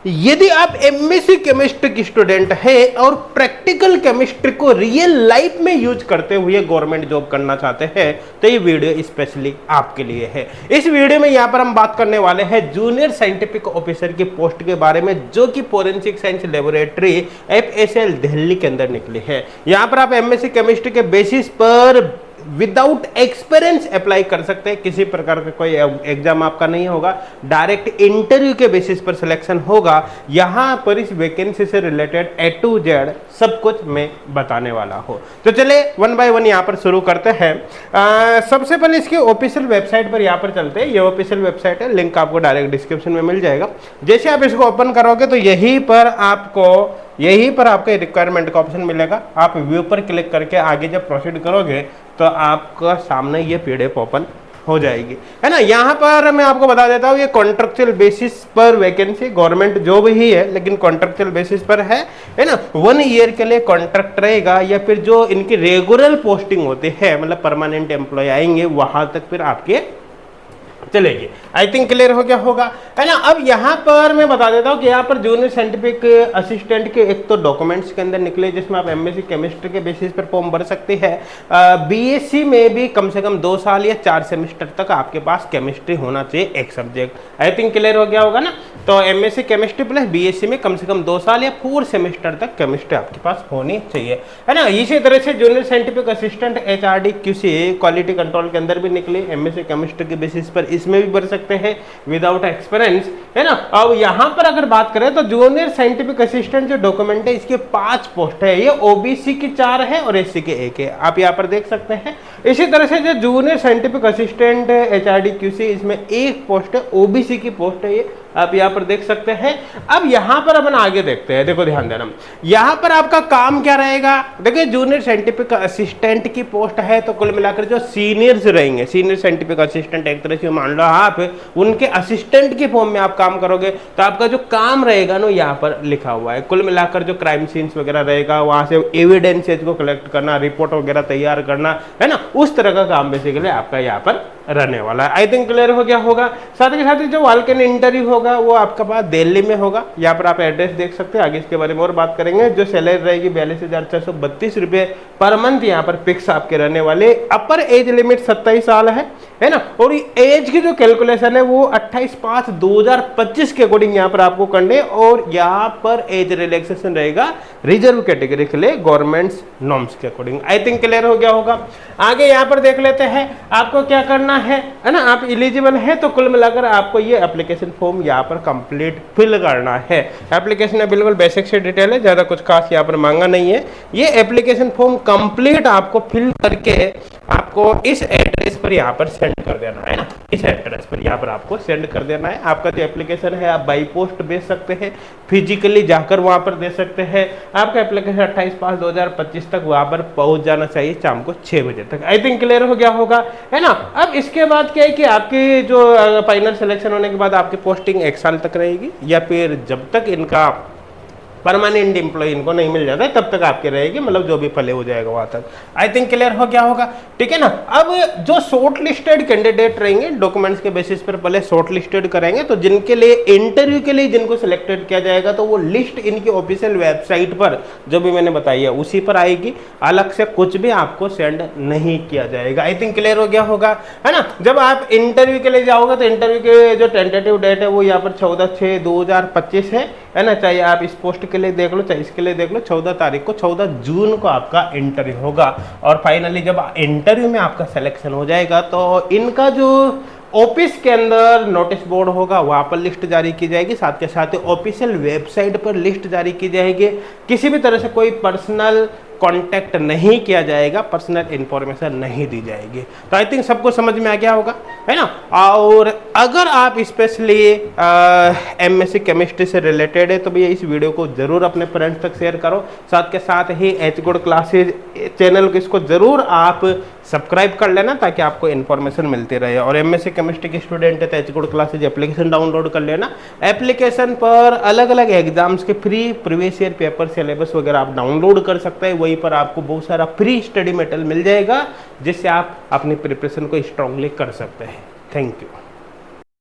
यदि आप MSc chemistry की स्टूडेंट है और प्रैक्टिकल केमिस्ट्री को रियल लाइफ में यूज करते हुए गवर्नमेंट जॉब करना चाहते हैं तो ये वीडियो स्पेशली आपके लिए है। इस वीडियो में यहां पर हम बात करने वाले हैं जूनियर साइंटिफिक ऑफिसर की पोस्ट के बारे में, जो कि forensic science laboratory FSL Delhi के अंदर निकली है। यहां पर आप एमएससी केमिस्ट्री के बेसिस पर विदाउट एक्सपीरियंस अप्लाई कर सकते हैं। किसी प्रकार का कोई एग्जाम आपका नहीं होगा, डायरेक्ट इंटरव्यू के बेसिस पर सिलेक्शन होगा। यहां पर इस वैकेंसी से रिलेटेड A to Z सब कुछ मैं बताने वाला हूं। तो चले वन बाय वन यहां पर शुरू करते हैं। सबसे पहले इसके ऑफिशियल वेबसाइट पर यहां पर चलते हैं। ये ऑफिशियल वेबसाइट है, लिंक आपको डायरेक्ट डिस्क्रिप्शन में मिल जाएगा। जैसे आप इसको ओपन करोगे तो यहीं पर आपको रिक्वायरमेंट का ऑप्शन मिलेगा। आप व्यू पर क्लिक करके आगे जब प्रोसीड करोगे तो आपका सामने ये पीडीएफ ओपन हो जाएगी, है ना। यहाँ पर मैं आपको बता देता हूँ, ये कॉन्ट्रेक्चुअल बेसिस पर वैकेंसी गवर्नमेंट जॉब ही है, लेकिन कॉन्ट्रेक्चुअल बेसिस पर है ना। 1 ईयर के लिए कॉन्ट्रैक्ट रहेगा, या फिर जो इनकी रेगुलर पोस्टिंग होती है, मतलब परमानेंट एम्प्लॉय आएंगे वहां तक फिर आपके चलेगी। आई थिंक क्लियर हो गया होगा, है ना। अब यहाँ पर मैं बता देता हूँ कि यहाँ पर जूनियर साइंटिफिक असिस्टेंट के एक तो डॉक्यूमेंट्स के अंदर निकले, जिसमें आप एमएससी केमिस्ट्री के बेसिस पर फॉर्म भर सकते हैं। बीएससी में भी कम से कम 2 साल या 4 सेमेस्टर तक आपके पास केमिस्ट्री होना चाहिए एक सब्जेक्ट। आई थिंक क्लियर हो गया होगा ना। तो एमएससी केमिस्ट्री प्लस बीएससी में कम से कम 2 साल या 4 सेमेस्टर तक केमिस्ट्री आपके पास होनी चाहिए, है ना। इसी तरह से junior scientific assistant HRD QC quality control के अंदर भी निकले एमएससी केमिस्ट्री के बेसिस पर, इसमें भी भर सकते हैं विदाउट एक्सपीरियंस, है ना। अब यहां पर अगर बात करें तो जूनियर साइंटिफिक असिस्टेंट जो डॉक्यूमेंट है इसके 5 पोस्ट है। ये ओबीसी की 4 है और एससी के 1 है, आप यहां पर देख सकते हैं। इसी तरह से जो junior scientific assistant HRD QC, इसमें 1 पोस्ट है, ओबीसी की पोस्ट है, ये आप यहां पर देख सकते हैं। अब यहां पर अपन आगे देखते हैं, देखो ध्यान देना, यहां पर आपका काम क्या रहेगा। देखिए जूनियर साइंटिफिक असिस्टेंट की पोस्ट है, तो कुल मिलाकर जो सीनियर्स रहेंगे, सीनियर साइंटिफिक असिस्टेंट एक तरह से मान लो आप उनके असिस्टेंट के फॉर्म में आप काम करोगे, तो आपका जो काम रहेगा ना यहाँ पर लिखा हुआ है। कुल मिलाकर जो क्राइम सीन्स वगैरह रहेगा, वहां से एविडेंसेज को कलेक्ट करना, रिपोर्ट वगैरह तैयार करना, है ना, उस तरह का काम बेसिकली आपका यहाँ पर रहने वाला है। आई थिंक क्लियर हो गया होगा। साथ के साथ जो वाल्कन इंटरव्यू होगा वो आपका पास दिल्ली में होगा। यहाँ पर आप एड्रेस देख सकते हैं, आगे इसके बारे में और बात करेंगे। जो सैलरी रहेगी 42,432 रुपये पर मंथ यहाँ पर फिक्स आपके रहने वाले। अपर एज लिमिट 27 साल है ना। और एज की जो कैलकुलेशन है वो 28/5/2025 के अकॉर्डिंग यहाँ पर आपको करने, और यहाँ पर एज रिलैक्सेशन रहेगा रिजर्व कैटेगरी के लिए गवर्नमेंट नॉर्म्स के अकॉर्डिंग। आई थिंक क्लियर हो गया होगा। आगे यहाँ पर देख लेते हैं आपको क्या करना है ना। आप एलिजिबल है तो कुल मिलाकर आपको ये एप्लीकेशन फॉर्म यहाँ पर कंप्लीट फिल करना है। एप्लीकेशन है बिल्कुल बेसिक से डिटेल है, ज्यादा कुछ खास यहाँ पर मांगा नहीं है। ये एप्लीकेशन फॉर्म कंप्लीट आपको फिल करके आपको इस एड्रेस पर यहाँ पर सेंड कर देना है ना। इस एड्रेस पर यहाँ पर आपको सेंड कर देना है। आपका जो एप्लीकेशन है आप बाई पोस्ट भेज सकते हैं, फिजिकली जाकर वहां पर दे सकते हैं। आपका एप्लीकेशन 28/5/2025 तक वहां पर पहुंच जाना चाहिए शाम को 6 बजे तक। आई थिंक क्लियर हो गया होगा, है ना। अब इसके बाद क्या है कि आपकी जो फाइनल सिलेक्शन होने के बाद आपकी पोस्टिंग 1 साल तक रहेगी, या फिर जब तक इनका परमानेंट एम्प्लॉय इनको नहीं मिल जाता है तब तक आपके रहेगी, मतलब जो भी फले हो जाएगा वहां तक। आई थिंक क्लियर हो गया होगा, ठीक है ना। अब जो शॉर्ट लिस्टेड कैंडिडेट रहेंगे डॉक्यूमेंट्स के बेसिस पर पहले शॉर्ट लिस्टेड करेंगे, तो जिनके लिए इंटरव्यू के लिए जिनको सिलेक्टेड किया जाएगा तो वो लिस्ट इनकी ऑफिशियल वेबसाइट पर जो भी मैंने बताई है उसी पर आएगी, अलग से कुछ भी आपको सेंड नहीं किया जाएगा। आई थिंक क्लियर हो गया होगा, है ना। जब आप इंटरव्यू के लिए जाओगे तो इंटरव्यू के जो टेंटेटिव डेट है वो यहाँ पर 14/6/2025 है ना। चाहे आप इस पोस्ट के लिए देख लो चाहे इसके लिए देख लो, 14 तारीख को 14 जून को आपका इंटरव्यू होगा। और फाइनली जब इंटरव्यू में आपका सिलेक्शन हो जाएगा तो इनका जो ऑफिस के अंदर नोटिस बोर्ड होगा वहां पर लिस्ट जारी की जाएगी, साथ के साथ ऑफिशियल वेबसाइट पर लिस्ट जारी की जाएगी। किसी भी तरह से कोई पर्सनल कांटेक्ट नहीं किया जाएगा, पर्सनल इंफॉर्मेशन नहीं दी जाएगी। तो आई थिंक सबको समझ में आ गया होगा, है ना। और अगर आप स्पेशली एमएससी केमिस्ट्री से रिलेटेड है तो भैया इस वीडियो को जरूर अपने फ्रेंड्स तक शेयर करो। साथ के साथ ही एच गुड क्लासेज चैनल को इसको जरूर आप सब्सक्राइब कर लेना ताकि आपको इन्फॉर्मेशन मिलती रहे। और एमएससी केमिस्ट्री के स्टूडेंट है तो H good classes application download कर लेना। एप्लीकेशन पर अलग अलग एग्जाम्स के free previous year paper syllabus वगैरह आप डाउनलोड कर सकते हैं। वहीं पर आपको बहुत सारा फ्री स्टडी मटेरियल मिल जाएगा जिससे आप अपनी प्रिपरेशन को स्ट्रांगली कर सकते हैं। Thank you.